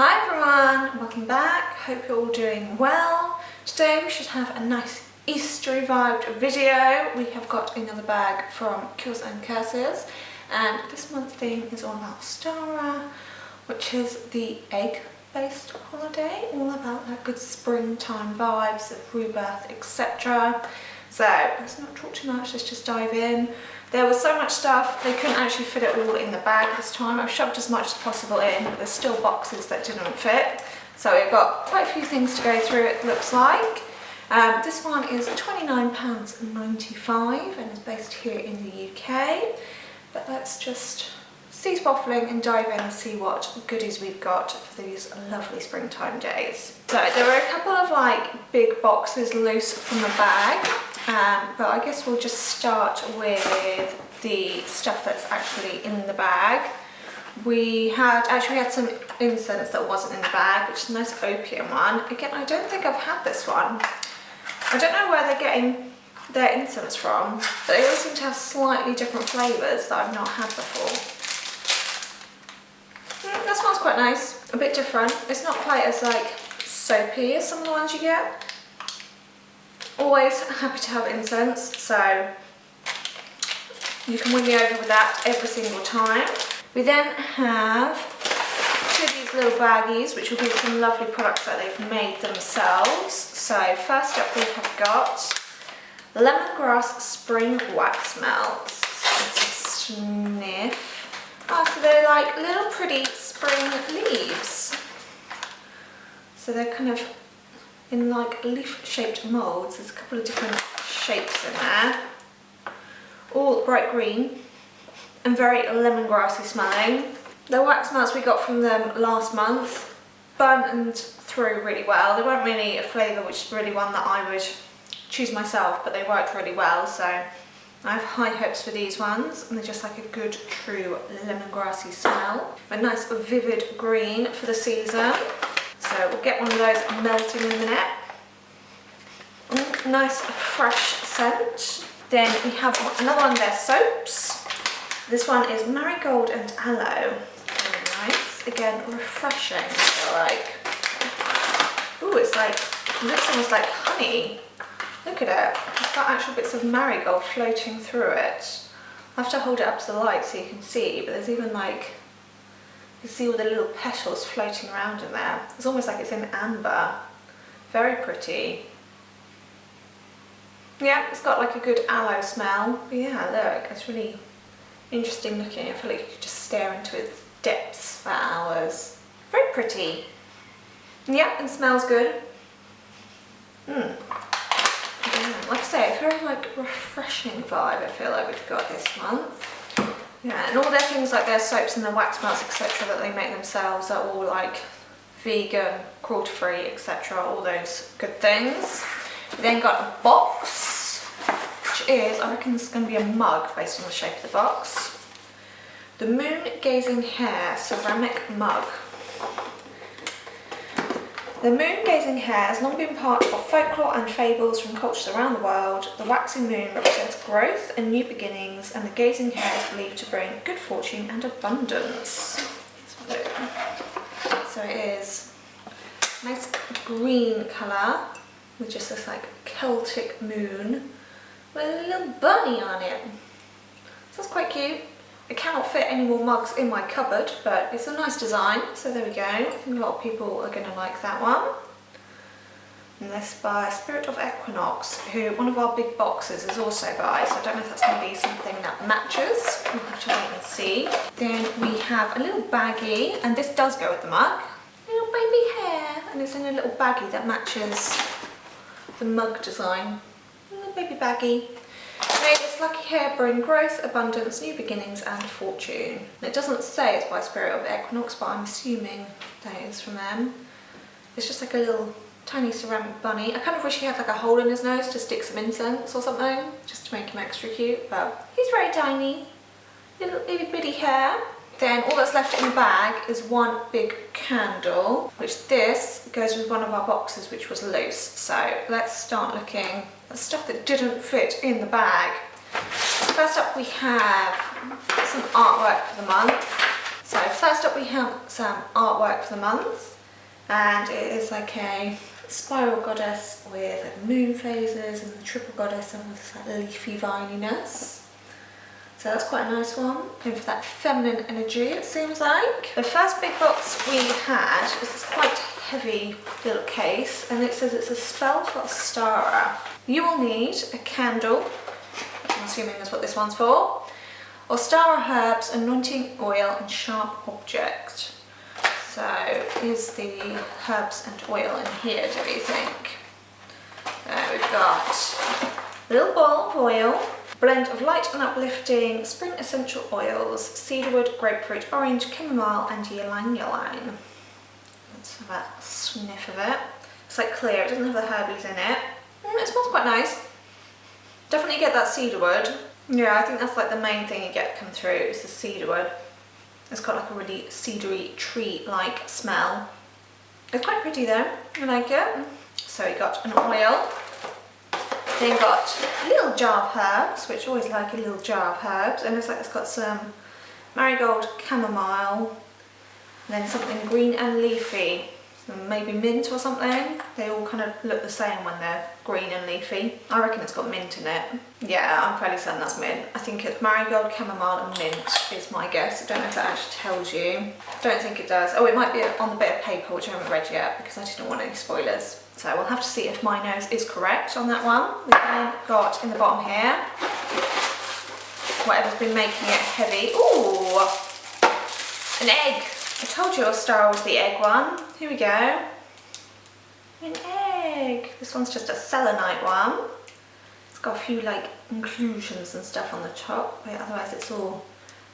Hi everyone, welcome back. Hope you're all doing well. Today we should have a nice Eastery vibed video. We have got another bag from Cures and Curses, and this month's theme is all about Ostara, which is the egg-based holiday, all about like good springtime vibes of rebirth, etc. So let's not talk too much, let's just dive in. There was so much stuff, they couldn't actually fit it all in the bag this time. I've shoved as much as possible in, but there's still boxes that didn't fit. So we've got quite a few things to go through, it looks like. This one is £29.95 and is based here in the UK. But let's just cease waffling and dive in and see what goodies we've got for these lovely springtime days. So there are a couple of like big boxes loose from the bag. But I guess we'll just start with the stuff that's actually in the bag. We had some incense that wasn't in the bag, which is a nice opium one. Again, I don't think I've had this one. I don't know where they're getting their incense from, but they all seem to have slightly different flavours that I've not had before. That smells quite nice, a bit different. It's not quite as like soapy as some of the ones you get. Always happy to have incense, so you can win me over with that every single time. We then have two of these little baggies, which will be some lovely products that they've made themselves. So first up we have got lemongrass spring wax melts. Let's sniff. Oh, so they're like little pretty spring leaves. So they're kind of in like leaf-shaped moulds. There's a couple of different shapes in there. All bright green and very lemongrassy smelling. The wax melts we got from them last month burned through really well. They weren't really a flavour which is really one that I would choose myself, but they worked really well, so I have high hopes for these ones, and they're just like a good true lemongrassy smell. A nice vivid green for the season. So we'll get one of those melting in a minute. Nice fresh scent. Then we have another one of their soaps. This one is marigold and aloe. Very nice. Again, refreshing, I feel like. Ooh, it looks almost like honey. Look at it. It's got actual bits of marigold floating through it. I'll have to hold it up to the light so you can see, but there's even like, you see all the little petals floating around in there. It's almost like it's in amber. Very pretty. Yeah, it's got like a good aloe smell. But yeah, look, it's really interesting looking. I feel like you could just stare into its depths for hours. Very pretty. Yeah, and smells good. Yeah, like I say, a very like refreshing vibe I feel like we've got this month. Yeah, and all their things like their soaps and their wax melts, etc. that they make themselves are all like vegan, cruelty-free, etc. All those good things. We then got a box, which is, I reckon this is going to be a mug based on the shape of the box. The Moon Gazing Hare ceramic mug. The moon gazing hare has long been part of folklore and fables from cultures around the world. The waxing moon represents growth and new beginnings, and the gazing hare is believed to bring good fortune and abundance. So it is a nice green colour with just this like Celtic moon with a little bunny on it. So that's quite cute. I cannot fit any more mugs in my cupboard, but it's a nice design, so there we go. I think a lot of people are going to like that one. And this by Spirit of Equinox, who one of our big boxes is also by, so I don't know if that's going to be something that matches. We'll have to wait and see. Then we have a little baggie, and this does go with the mug. Little baby hare, and it's in a little baggie that matches the mug design. A little baby baggie. May this lucky hare bring growth, abundance, new beginnings and fortune. And it doesn't say it's by Spirit of Equinox, but I'm assuming that it is from them. It's just like a little tiny ceramic bunny. I kind of wish he had like a hole in his nose to stick some incense or something, just to make him extra cute, but he's very tiny. Little itty bitty hare. Then all that's left in the bag is one big candle, which this goes with one of our boxes which was loose. So let's start looking at the stuff that didn't fit in the bag. First up we have some artwork for the month. So first up we have some artwork for the month, and it is like a spiral goddess with like moon phases and the triple goddess and with like leafy vininess. So that's quite a nice one. Going for that feminine energy, it seems like. The first big box we had is this quite heavy little case, and it says it's a spell for Ostara. You will need a candle, which I'm assuming is what this one's for, Ostara herbs, anointing oil, and sharp object. So is the herbs and oil in here, do we think? We've got a little ball of oil, blend of light and uplifting spring essential oils, cedarwood, grapefruit, orange, chamomile, and ylang ylang. Let's have a sniff of it. It's like clear, it doesn't have the herbies in it. It smells quite nice. Definitely get that cedarwood. Yeah, I think that's like the main thing you get come through is the cedarwood. It's got like a really cedary tree-like smell. It's quite pretty though, I like it. So you got an oil. Then you got a little jar of herbs, which I always like a little jar of herbs. And it's like it's got some marigold, chamomile, and then something green and leafy. Maybe mint or something. They all kind of look the same when they're green and leafy. I reckon it's got mint in it. Yeah, I'm fairly certain that's mint. I think it's marigold, chamomile and mint is my guess. I don't know if that actually tells you. Don't think it does. Oh, it might be on the bit of paper, which I haven't read yet because I didn't want any spoilers. So we'll have to see if my nose is correct on that one. We've then got in the bottom here, whatever's been making it heavy. Ooh, an egg. I told you Ostara was the egg one. Here we go. An egg. This one's just a selenite one. It's got a few like inclusions and stuff on the top, but otherwise it's all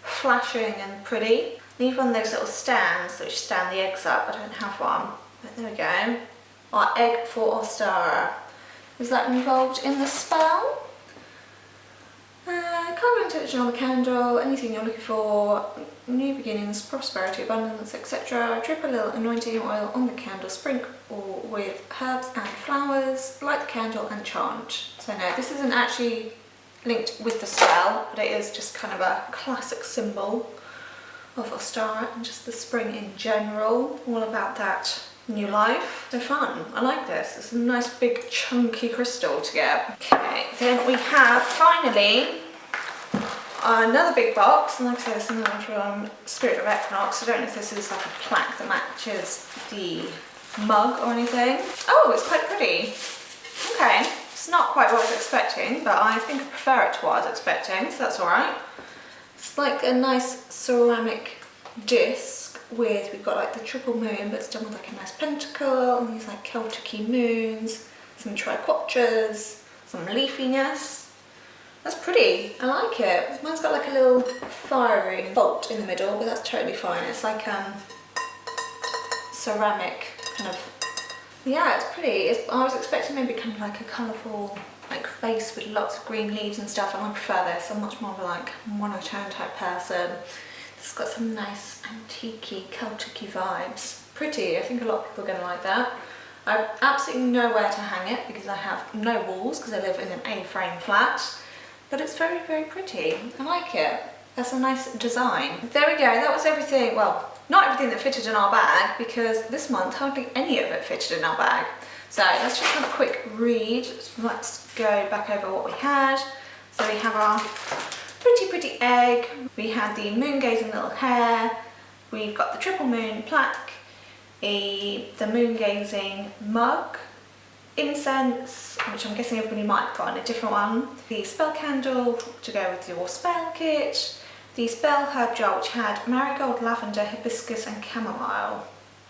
flashing and pretty. Need one of those little stands which stand the eggs up. I don't have one, but there we go. Our egg for Ostara. Is that involved in the spell? Colour intention on the candle, anything you're looking for, new beginnings, prosperity, abundance, etc. Drip a little anointing oil on the candle, sprinkle with herbs and flowers, light the candle and chant. So no, this isn't actually linked with the spell, but it is just kind of a classic symbol of Ostara and just the spring in general, all about that new life. So fun, I like this. It's a nice big chunky crystal to get. Okay, then we have finally another big box, and like I said, this is another one from Spirit of Equinox. I don't know if this is like a plaque that matches the mug or anything. Oh, it's quite pretty. Okay, it's not quite what I was expecting, but I think I prefer it to what I was expecting, so that's alright. It's like a nice ceramic disc with, we've got like the triple moon, but it's done with like a nice pentacle, and these like Celtic-y moons, some triquetras, some leafiness. That's pretty, I like it. Mine's got like a little firing bolt in the middle, but that's totally fine. It's like ceramic kind of, yeah, it's pretty. I was expecting maybe kind of like a colourful like face with lots of green leaves and stuff, and I prefer this. I'm much more of a like monotone type person. It's got some nice antique-y, Celtic-y vibes. Pretty, I think a lot of people are going to like that. I have absolutely nowhere to hang it because I have no walls because I live in an A-frame flat. But it's very, very pretty. I like it. That's a nice design. There we go, that was everything, well, not everything that fitted in our bag, because this month hardly any of it fitted in our bag. So let's just have a quick read. Let's go back over what we had. So we have our pretty egg. We had the moon gazing little hair. We've got the triple moon plaque, the moon gazing mug, incense, which I'm guessing everybody might have got in a different one, the spell candle to go with your spell kit, the spell herb jar which had marigold, lavender, hibiscus and chamomile.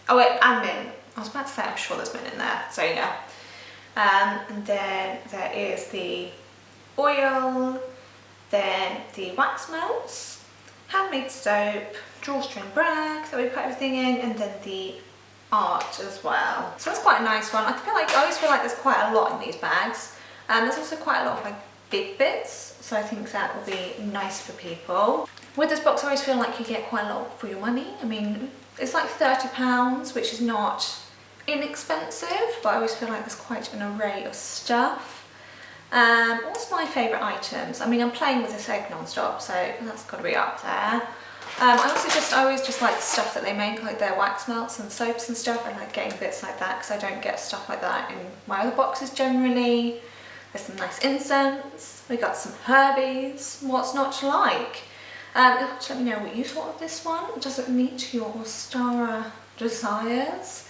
Oh wait, and mint. I was about to say I'm sure there's mint in there, so yeah. And then there is the oil, then the wax melts, handmade soap, drawstring brag that we put everything in, and then the art as well. So that's quite a nice one. I always feel like there's quite a lot in these bags, and there's also quite a lot of like big bits, so I think that will be nice for people. With this box I always feel like you get quite a lot for your money. I mean, it's like £30, which is not inexpensive, but I always feel like there's quite an array of stuff. What's my favourite items? I mean, I'm playing with this egg non-stop, so that's got to be up there. I always just like the stuff that they make, like their wax melts and soaps and stuff. I like getting bits like that because I don't get stuff like that in my other boxes generally. There's some nice incense. We got some herbies. What's not to like? You'll have to let me know what you thought of this one. Does it meet your Ostara desires?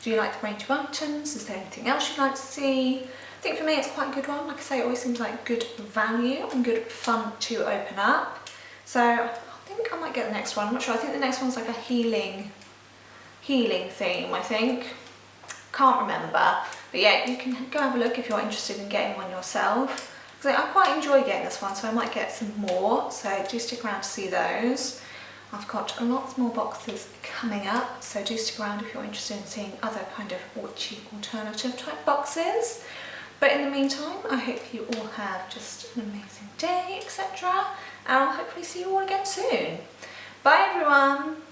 Do you like the range of items? Is there anything else you'd like to see? I think for me it's quite a good one. Like I say, it always seems like good value and good fun to open up. So I think I might get the next one. I'm not sure. I think the next one's like a healing theme, I think. Can't remember. But yeah, you can go have a look if you're interested in getting one yourself. Because I quite enjoy getting this one, so I might get some more. So do stick around to see those. I've got lots more boxes coming up, so do stick around if you're interested in seeing other kind of witchy alternative type boxes. But in the meantime, I hope you all have just an amazing day, etc. And I'll hopefully see you all again soon. Bye everyone!